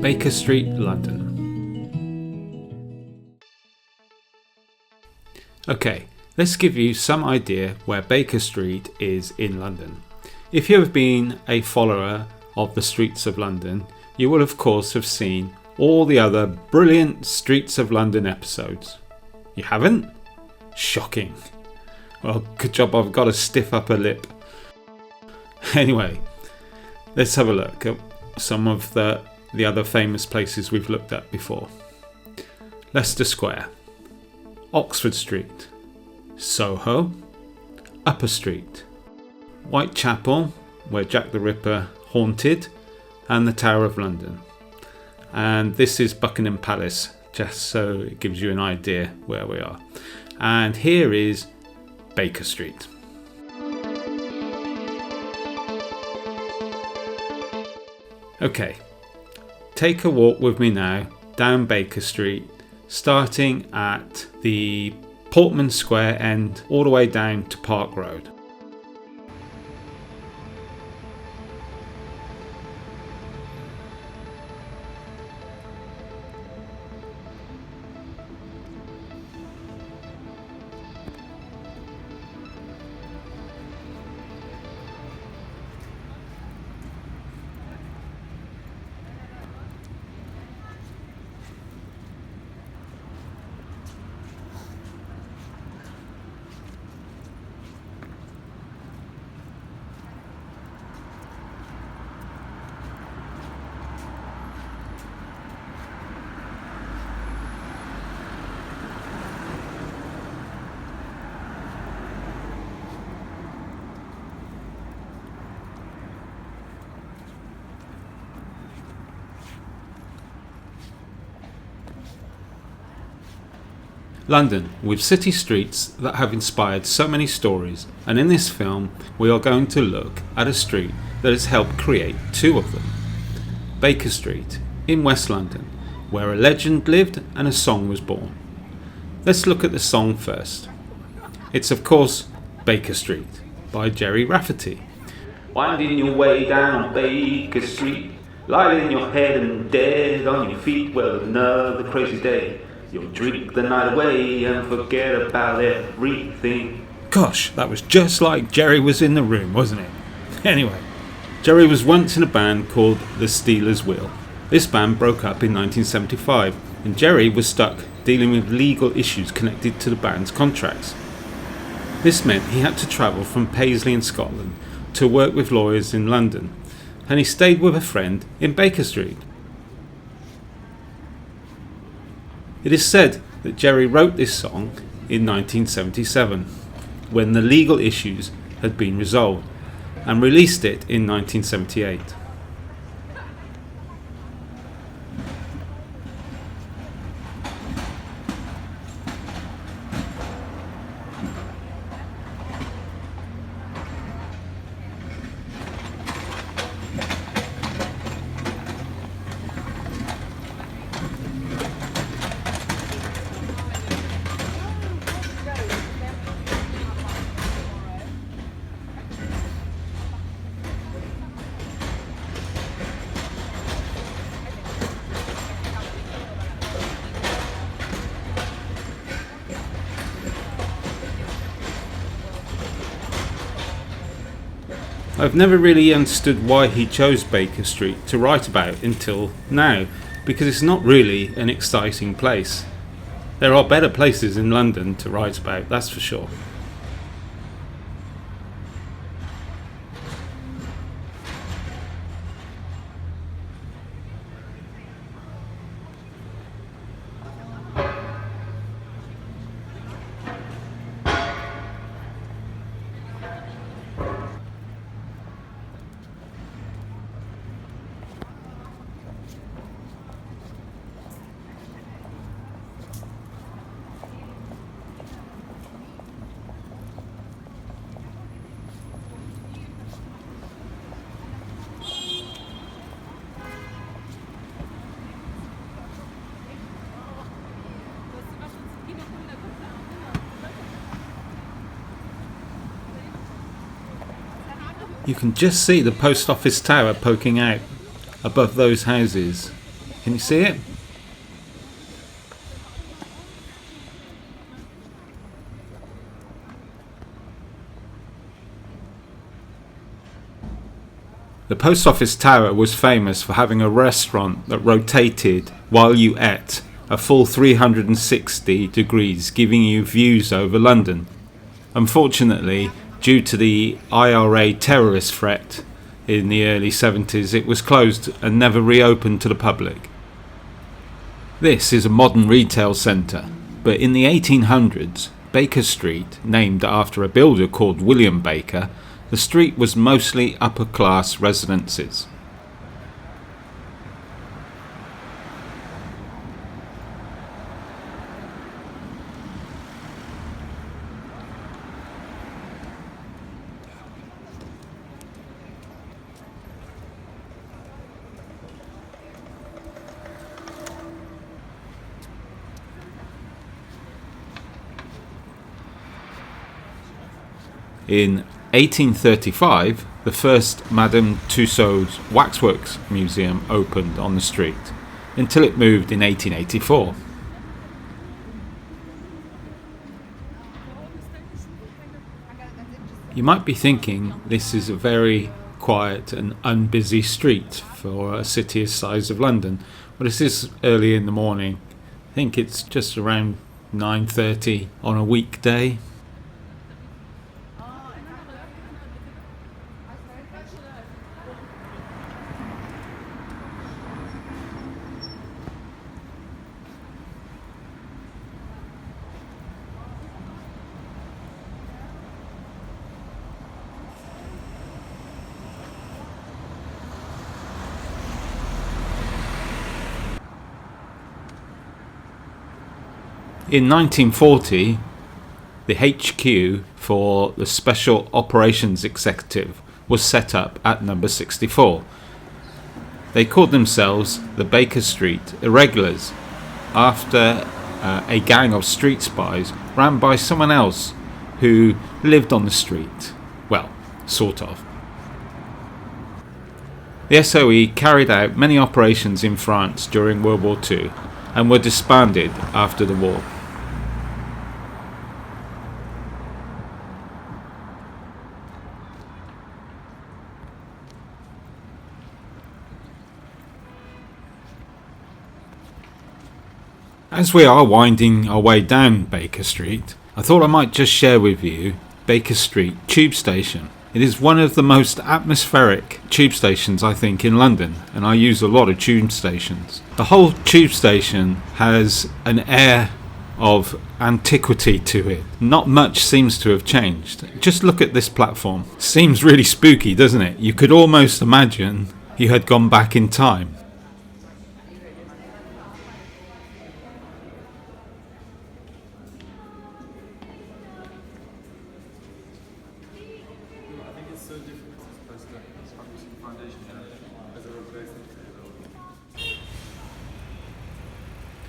Baker Street, London. Okay, let's give you some idea where Baker Street is in London. If you have been a follower of the streets of London, you will of course have seen all the other brilliant Streets of London episodes. You haven't? Shocking. Well, good job I've got a stiff upper lip. Anyway, let's have a look at some of the other famous places we've looked at before. Leicester Square, Oxford Street, Soho, Upper Street, Whitechapel, where Jack the Ripper haunted, and the Tower of London. And this is Buckingham Palace, just so it gives you an idea where we are. And here is Baker Street. Okay, take a walk with me now down Baker Street, starting at the Portman Square end all the way down to Park Road. London, with city streets that have inspired so many stories, and in this film we are going to look at a street that has helped create two of them. Baker Street, in West London, where a legend lived and a song was born. Let's look at the song first. It's of course Baker Street by Gerry Rafferty. Winding your way down Baker Street, lying in your head and dead on your feet, well, another crazy day. You'll drink the night away and forget about everything. Gosh, that was just like Gerry was in the room, wasn't it? Anyway, Gerry was once in a band called the Stealers Wheel. This band broke up in 1975 and Gerry was stuck dealing with legal issues connected to the band's contracts. This meant he had to travel from Paisley in Scotland to work with lawyers in London, and he stayed with a friend in Baker Street. It is said that Gerry wrote this song in 1977, when the legal issues had been resolved, and released it in 1978. I've never really understood why he chose Baker Street to write about until now, because it's not really an exciting place. There are better places in London to write about, that's for sure. You can just see the post office tower poking out above those houses. Can you see it? The post office tower was famous for having a restaurant that rotated while you ate a full 360 degrees, giving you views over London. Unfortunately, due to the IRA terrorist threat in the early 70s, it was closed and never reopened to the public. This is a modern retail centre, but in the 1800s, Baker Street, named after a builder called William Baker, the street was mostly upper-class residences. In 1835, the first Madame Tussauds Waxworks Museum opened on the street, until it moved in 1884. You might be thinking this is a very quiet and unbusy street for a city the size of London. Well, this is early in the morning. I think it's just around 9:30 on a weekday. In 1940, the HQ for the Special Operations Executive was set up at number 64. They called themselves the Baker Street Irregulars, after a gang of street spies ran by someone else who lived on the street. Well, sort of. The SOE carried out many operations in France during World War II and were disbanded after the war. As we are winding our way down Baker Street, I thought I might just share with you Baker Street Tube Station. It is one of the most atmospheric tube stations, I think, in London, and I use a lot of tube stations. The whole tube station has an air of antiquity to it. Not much seems to have changed. Just look at this platform. Seems really spooky, doesn't it? You could almost imagine you had gone back in time.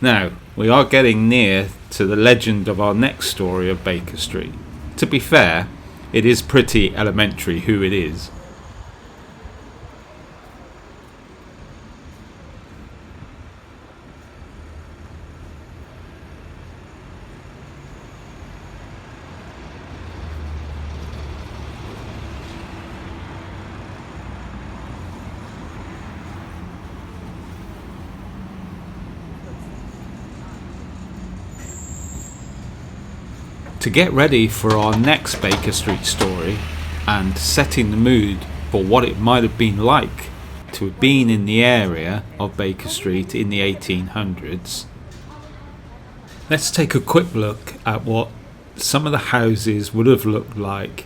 Now, we are getting near to the legend of our next story of Baker Street. To be fair, it is pretty elementary who it is. To get ready for our next Baker Street story and setting the mood for what it might have been like to have been in the area of Baker Street in the 1800s, let's take a quick look at what some of the houses would have looked like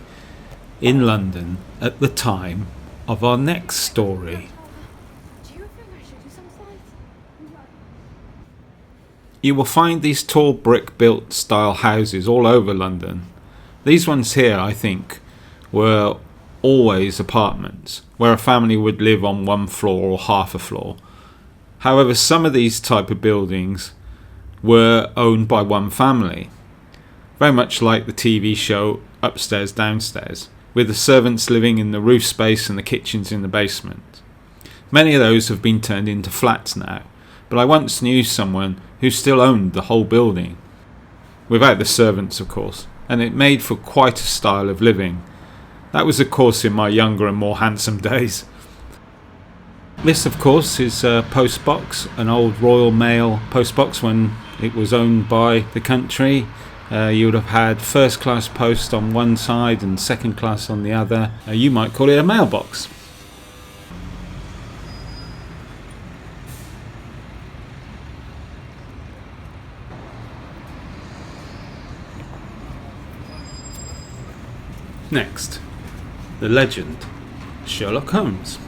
in London at the time of our next story. You will find these tall brick-built style houses all over London. These ones here, I think, were always apartments, where a family would live on one floor or half a floor. However, some of these type of buildings were owned by one family, very much like the TV show Upstairs Downstairs, with the servants living in the roof space and the kitchens in the basement. Many of those have been turned into flats now, but I once knew someone who still owned the whole building. Without the servants, of course, and it made for quite a style of living. That was of course in my younger and more handsome days. This of course is a post box, an old Royal Mail post box when it was owned by the country. You would have had first class post on one side and second class on the other. You might call it a mailbox. Next, the legend, Sherlock Holmes.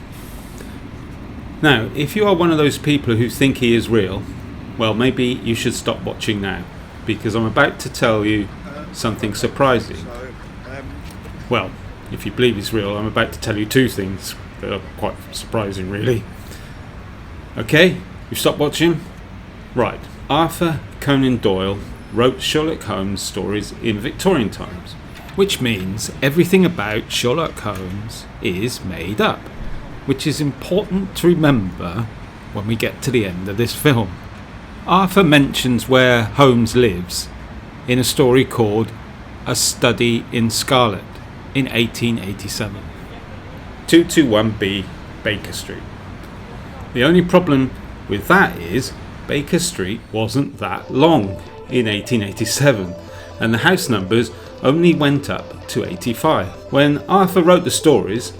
Now, if you are one of those people who think he is real, well, maybe you should stop watching now, because I'm about to tell you something surprising. Well, if you believe he's real, I'm about to tell you two things that are quite surprising, really. Okay, you stop watching? Right. Arthur Conan Doyle wrote Sherlock Holmes stories in Victorian times, which means everything about Sherlock Holmes is made up, which is important to remember when we get to the end of this film. Arthur mentions where Holmes lives in a story called A Study in Scarlet in 1887. 221B Baker Street. The only problem with that is Baker Street wasn't that long in 1887, and the house numbers only went up to 85. When Arthur wrote the stories,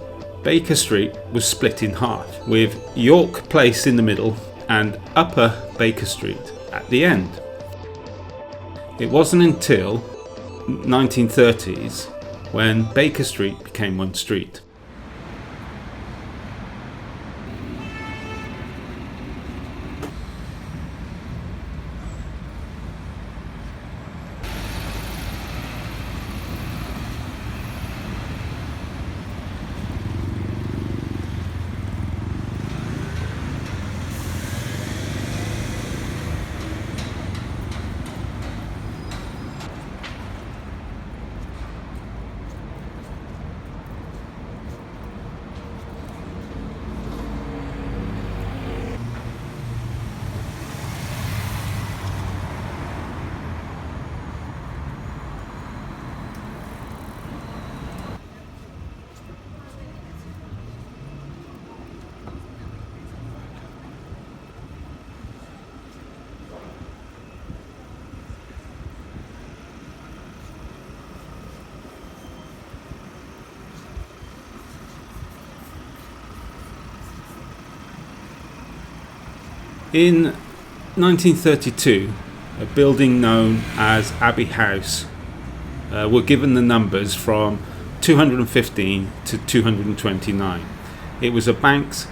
Baker Street was split in half, with York Place in the middle and Upper Baker Street at the end. It wasn't until 1930s when Baker Street became one street. In 1932, a building known as Abbey House were given the numbers from 215 to 229. It was a bank's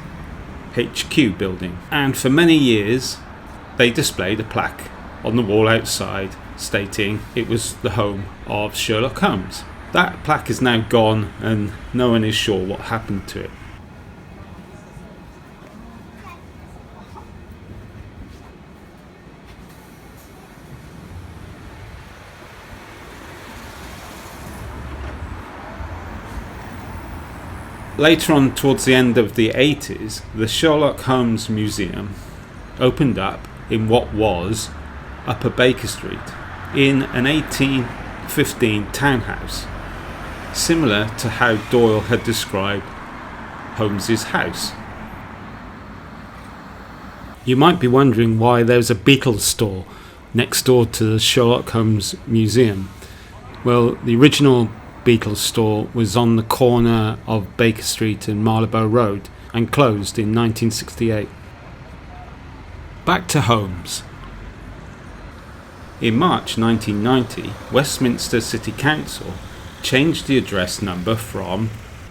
HQ building, and for many years they displayed a plaque on the wall outside stating it was the home of Sherlock Holmes. That plaque is now gone and no one is sure what happened to it. Later on, towards the end of the 80s, the Sherlock Holmes Museum opened up in what was Upper Baker Street, in an 1815 townhouse, similar to how Doyle had described Holmes's house. You might be wondering why there's a Beatles store next door to the Sherlock Holmes Museum. Well, the original Beatles store was on the corner of Baker Street and Marylebone Road and closed in 1968. Back to Holmes. In March 1990, Westminster City Council changed the address number from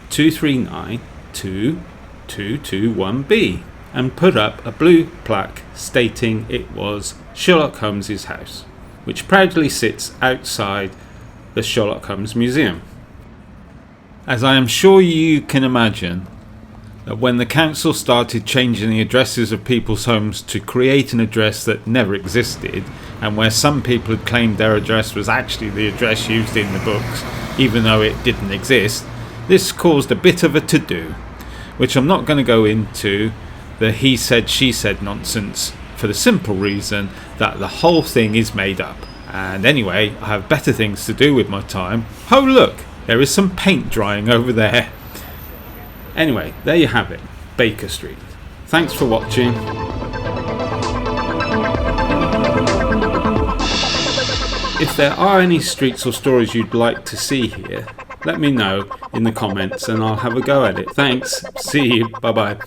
239 to 221B and put up a blue plaque stating it was Sherlock Holmes's house, which proudly sits outside the Sherlock Holmes Museum. As I am sure you can imagine, that when the council started changing the addresses of people's homes to create an address that never existed, and where some people had claimed their address was actually the address used in the books, even though it didn't exist, this caused a bit of a to-do, which I'm not going to go into the he said she said nonsense for the simple reason that the whole thing is made up. And anyway, I have better things to do with my time. Oh look, there is some paint drying over there. Anyway, there you have it, Baker Street. Thanks for watching. If there are any streets or stories you'd like to see here, let me know in the comments and I'll have a go at it. Thanks. See you. Bye bye.